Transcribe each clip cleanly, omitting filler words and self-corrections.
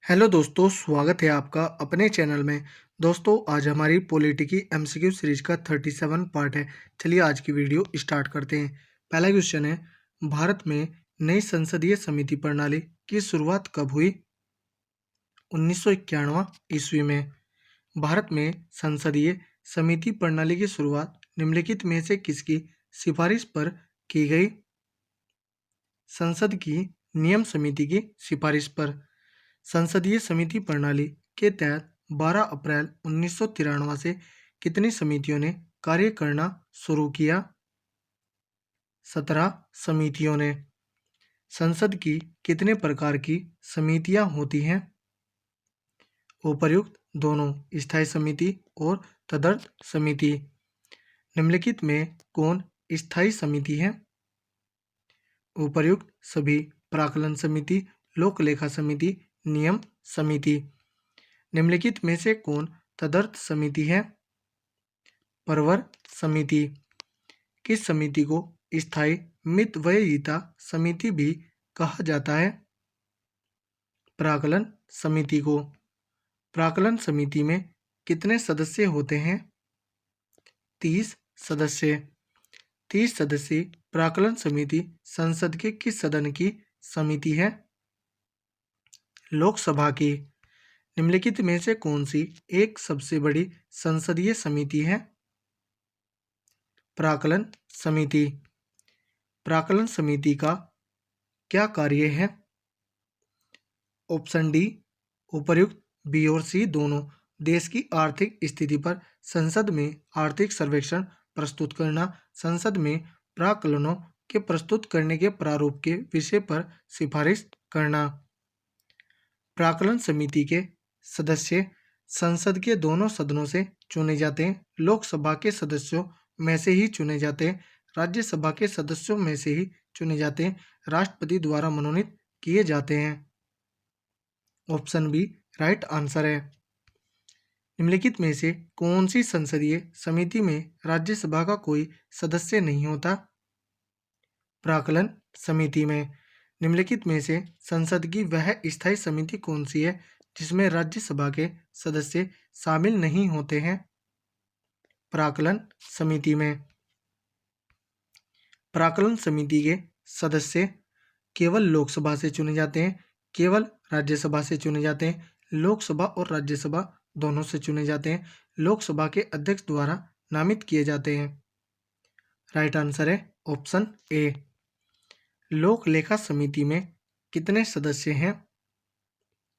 Hello दोस्तों, स्वागत है आपका अपने चैनल में। दोस्तों, आज हमारी पॉलिटी की एमसीक्यू सीरीज का 37 पार्ट है। चलिए आज की वीडियो स्टार्ट करते हैं। पहला क्वेश्चन है, भारत में नई संसदीय समिति प्रणाली की शुरुआत कब हुई? 1991 ईस्वी में। भारत में संसदीय समिति प्रणाली की शुरुआत निम्नलिखित में से किसकी सिफारिश पर की गई? संसद की नियम समिति की सिफारिश पर। संसदीय समिति प्रणाली के तहत 12 अप्रैल 1993 से कितनी समितियों ने कार्य करना शुरू किया? 17 समितियों ने। संसद की कितने प्रकार की समितियां होती हैं? उपर्युक्त दोनों, स्थायी समिति और तदर्थ समिति। निम्नलिखित में कौन स्थायी समिति है? उपर्युक्त सभी, प्राक्कलन समिति, लोक लेखा समिति, नियम समिति। निम्नलिखित में से कौन तदर्थ समिति है? परवर समिति। किस समिति को स्थायी मितव्ययिता समिति भी कहा जाता है? प्राक्कलन समिति को। प्राक्कलन समिति में कितने सदस्य होते हैं? 30 सदस्य। 30 सदस्यीय प्राक्कलन समिति संसद के किस सदन की समिति है? लोकसभा की। निम्नलिखित में से कौन सी एक सबसे बड़ी संसदीय समिति है? प्राक्कलन समिति। प्राक्कलन समिति का क्या कार्य है? ऑप्शन डी, उपर्युक्त बी और सी दोनों। देश की आर्थिक स्थिति पर संसद में आर्थिक सर्वेक्षण प्रस्तुत करना, संसद में प्राक्कलनों के प्रस्तुत करने के प्रारूप के विषय पर सिफारिश करना। प्राक्कलन समिति के सदस्य संसद के दोनों सदनों से चुने जाते हैं। लोकसभा के सदस्यों में से ही चुने जाते हैं, राज्यसभा के सदस्यों में से ही चुने जाते हैं, राष्ट्रपति द्वारा मनोनीत किए जाते हैं। ऑप्शन बी राइट आंसर है। निम्नलिखित में से कौन सी संसदीय समिति में राज्यसभा का कोई सदस्य नहीं होता? प्राक्कलन समिति में। निम्नलिखित में से संसद की वह स्थायी समिति कौन सी है जिसमें राज्यसभा के सदस्य शामिल नहीं होते हैं? प्राक्कलन समिति में। प्राक्कलन समिति के सदस्य केवल लोकसभा से चुने जाते हैं, केवल राज्यसभा से चुने जाते हैं, लोकसभा और राज्यसभा दोनों से चुने जाते हैं, लोकसभा के अध्यक्ष द्वारा नामित किए जाते हैं। राइट आंसर है ऑप्शन ए। लोक लेखा समिति में कितने सदस्य हैं?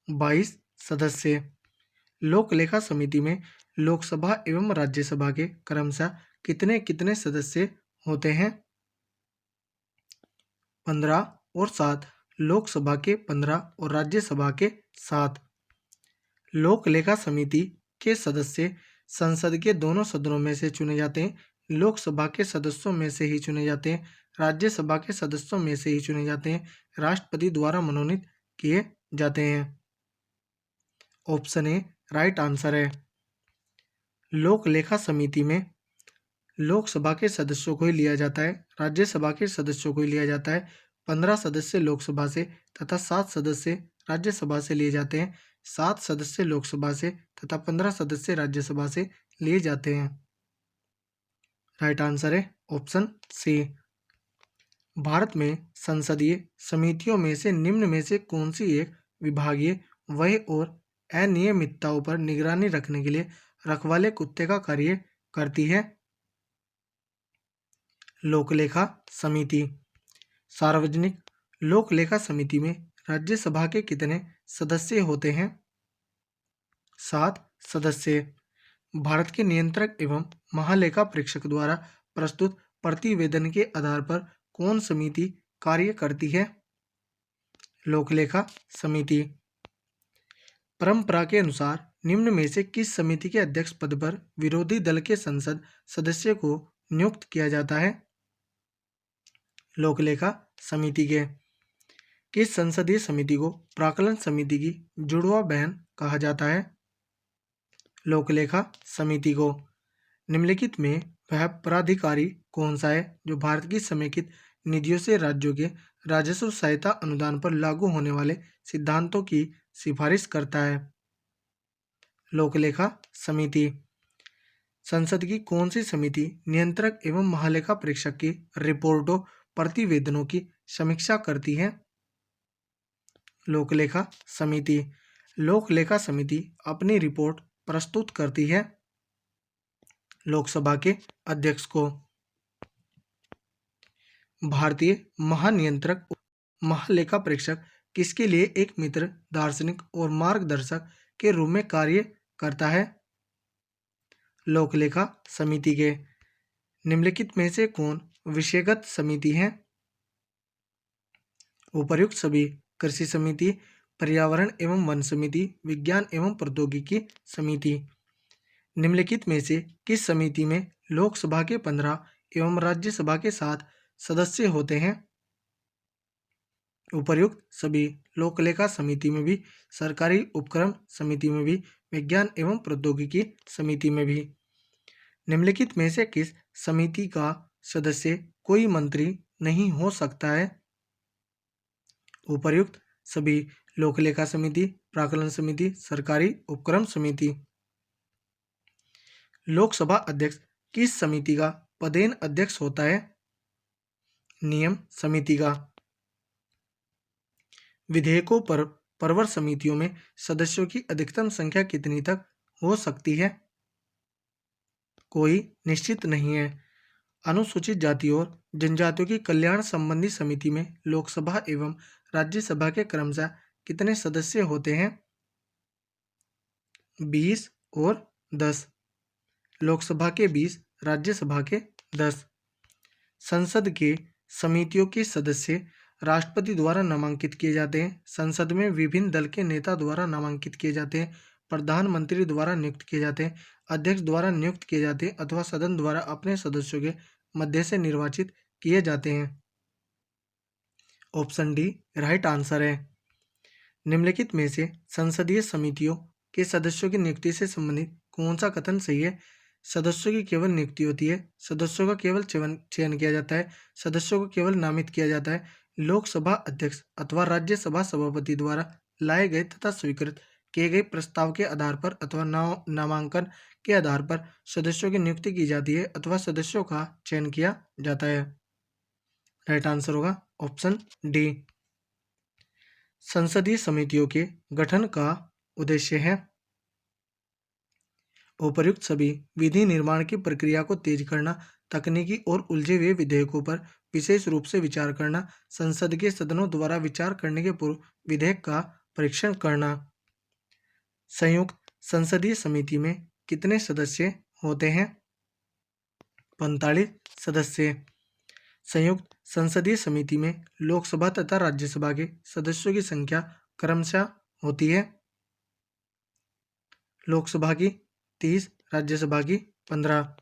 22 सदस्य। लोक लेखा समिति में लोकसभा एवं राज्यसभा के क्रमशः कितने कितने सदस्य होते हैं? 15 और 7। लोकसभा के 15 और राज्यसभा के 7। लोक लेखा समिति के सदस्य संसद के दोनों सदनों में से चुने जाते हैं, लोकसभा के सदस्यों में से ही चुने जाते हैं, राज्यसभा के सदस्यों में से ही चुने जाते हैं, राष्ट्रपति द्वारा मनोनीत किए जाते हैं। ऑप्शन ए राइट आंसर है। लोक लेखा समिति में लोकसभा के सदस्यों को ही लिया जाता है, राज्यसभा के सदस्यों को ही लिया जाता है। 15 सदस्य लोकसभा से तथा 7 सदस्य राज्यसभा से लिए जाते हैं, 7 सदस्य लोकसभा से तथा 15 सदस्य राज्यसभा से लिए जाते हैं। राइट आंसर है ऑप्शन सी। भारत में संसदीय समितियों में से निम्न में से कौन सी एक विभागीय व्यय और अनियमितताओं पर निगरानी रखने के लिए रखवाले कुत्ते का कार्य करती है? लोकलेखा समिति। सार्वजनिक लोक लेखा समिति में राज्यसभा के कितने सदस्य होते हैं? 7 सदस्य। भारत के नियंत्रक एवं महालेखा परीक्षक द्वारा प्रस्तुत प्रतिवेदन के आधार पर कौन समिति कार्य करती है? लोकलेखा समिति। परंपरा के अनुसार निम्न में से किस समिति के अध्यक्ष पद पर विरोधी दल के संसद सदस्य को नियुक्त किया जाता है? लोकलेखा समिति के। किस संसदीय समिति को प्राक्कलन समिति की जुड़वा बहन कहा जाता है? लोकलेखा समिति को। निम्नलिखित में वह प्राधिकारी कौन सा है जो भारत की समेकित निधियों से राज्यों के राजस्व सहायता अनुदान पर लागू होने वाले सिद्धांतों की सिफारिश करता है। लोकलेखा समिति। संसद की कौन सी समिति नियंत्रक एवं महालेखा परीक्षक की रिपोर्टों प्रतिवेदनों की समीक्षा करती है? लोकलेखा समिति। लोकलेखा समिति अपनी रिपोर्ट प्रस्तुत करती है लोकसभा के अध्यक्ष को। भारतीय महानियंत्रक महालेखा परीक्षक किसके लिए एक मित्र, दार्शनिक और मार्गदर्शक के रूप में कार्य करता है? लोकलेखा समिति के निम्नलिखित में से कौन विषयगत समिति है? उपर्युक्त सभी कृषि समिति, पर्यावरण एवं वन समिति, विज्ञान एवं प्रौद्योगिकी समिति। निम्नलिखित में से किस समिति में लोकसभा के 15 एवं राज्यसभा के 7 सदस्य होते हैं? उपर्युक्त सभी। लोकलेखा समिति में भी, सरकारी उपक्रम समिति में भी, विज्ञान एवं प्रौद्योगिकी समिति में भी। निम्नलिखित में से किस समिति का सदस्य कोई मंत्री नहीं हो सकता है? उपर्युक्त सभी। लोकलेखा समिति, प्राक्कलन समिति, सरकारी उपक्रम समिति। लोकसभा अध्यक्ष किस समिति का पदेन अध्यक्ष होता है? नियम समिति का। विधेयकों पर परवर समितियों में सदस्यों की अधिकतम संख्या कितनी तक हो सकती है? कोई निश्चित नहीं है। अनुसूचित जाति और जनजातियों की कल्याण संबंधी समिति में लोकसभा एवं राज्यसभा के क्रमशः कितने सदस्य होते हैं? 20 और 10। लोकसभा के 20, राज्यसभा के 10। संसद के समितियों के सदस्य राष्ट्रपति द्वारा नामांकित किए जाते हैं। संसद में विभिन्न दल के नेता द्वारा नामांकित किए जाते हैं। प्रधानमंत्री द्वारा नियुक्त किए जाते हैं, अध्यक्ष द्वारा नियुक्त किए जाते हैं अथवा सदन द्वारा अपने सदस्यों के मध्य से निर्वाचित किए जाते हैं। ऑप्शन डी राइट आंसर है। निम्नलिखित में से संसदीय समितियों के सदस्यों की नियुक्ति से संबंधित कौन सा कथन सही है? सदस्यों की केवल नियुक्ति होती है, सदस्यों का केवल चयन किया जाता है, सदस्यों को केवल नामित किया जाता है। लोकसभा अध्यक्ष अथवा राज्यसभा सभापति द्वारा लाए गए तथा स्वीकृत किए गए प्रस्ताव के आधार पर अथवा नामांकन के आधार पर सदस्यों की नियुक्ति की जाती है अथवा सदस्यों का चयन किया जाता है। राइट आंसर होगा ऑप्शन डी। संसदीय समितियों के गठन का उद्देश्य है? उपर्युक्त सभी। विधि निर्माण की प्रक्रिया को तेज करना, तकनीकी और उलझे हुए विधेयकों पर विशेष रूप से विचार करना, संसद के सदनों द्वारा विचार करने के पूर्व विधेयक का परीक्षण करना। संयुक्त संसदीय समिति में कितने सदस्य होते हैं? 45 सदस्य। संयुक्त संसदीय समिति में लोकसभा तथा राज्यसभा के सदस्यों की संख्या क्रमशः होती है? लोकसभा की 30, राज्यसभा की 15।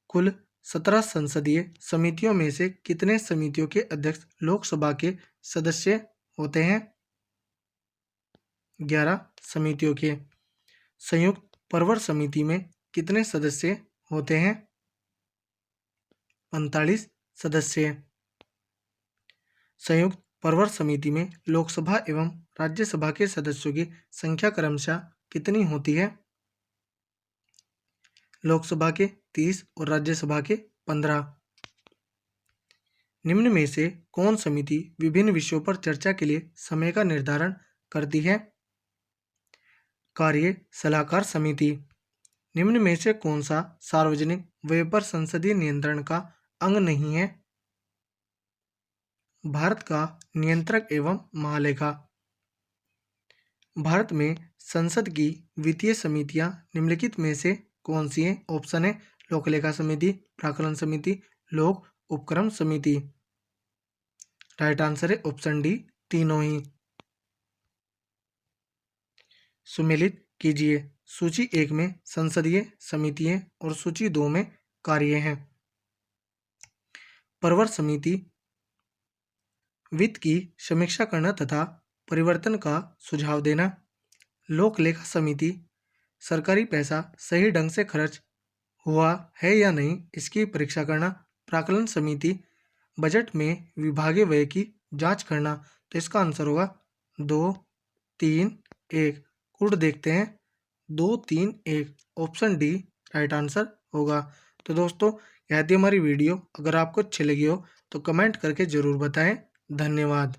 कुल 17 संसदीय समितियों में से कितने समितियों के अध्यक्ष लोकसभा के सदस्य होते हैं? 11 समितियों के। संयुक्त परवर समिति में कितने सदस्य होते हैं? 45 सदस्य। संयुक्त परवर समिति में लोकसभा एवं राज्यसभा के सदस्यों की संख्या क्रमशः कितनी होती है? लोकसभा के 30 और राज्यसभा के 15। निम्न में से कौन समिति विभिन्न विषयों पर चर्चा के लिए समय का निर्धारण करती है? कार्य सलाहकार समिति। निम्न में से कौन सा सार्वजनिक व्यय पर संसदीय नियंत्रण का अंग नहीं है? भारत का नियंत्रक एवं महालेखा। भारत में संसद की वित्तीय समितियां निम्नलिखित में से कौन सी हैं? ऑप्शन है लोकलेखा समिति, प्राक्कलन समिति, लोक उपक्रम समिति। राइट आंसर है ऑप्शन डी, तीनों ही। सुमेलित कीजिए। सूची 1 में संसदीय समितियां और सूची 2 में कार्य हैं। परवर समिति वित्त की समीक्षा करना तथा परिवर्तन का सुझाव देना। लोकलेखा समिति सरकारी पैसा सही ढंग से खर्च हुआ है या नहीं इसकी परीक्षा करना। प्राक्कलन समिति बजट में विभागीय व्यय की जांच करना। तो इसका आंसर होगा 2, 3, 1। कोड देखते हैं 2, 3, 1। ऑप्शन डी राइट आंसर होगा। तो दोस्तों, यह थी हमारी वीडियो। अगर आपको अच्छी लगी हो तो कमेंट करके ज़रूर बताएं। धन्यवाद।